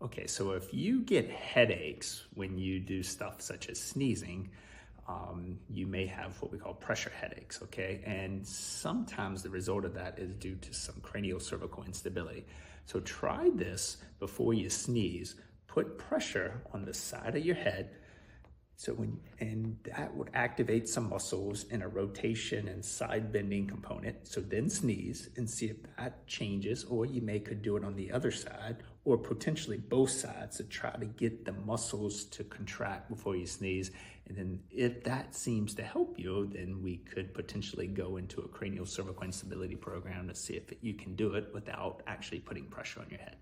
Okay, so if you get headaches when you do stuff such as sneezing, you may have what we call pressure headaches, okay? And sometimes the result of that is due to some cranial cervical instability. So try this before you sneeze. Put pressure on the side of your head. And that would activate some muscles in a rotation and side bending component. So then sneeze and see if that changes, or you could do it on the other side or potentially both sides to try to get the muscles to contract before you sneeze. And then if that seems to help you, then we could potentially go into a cranial cervical instability program to see if you can do it without actually putting pressure on your head.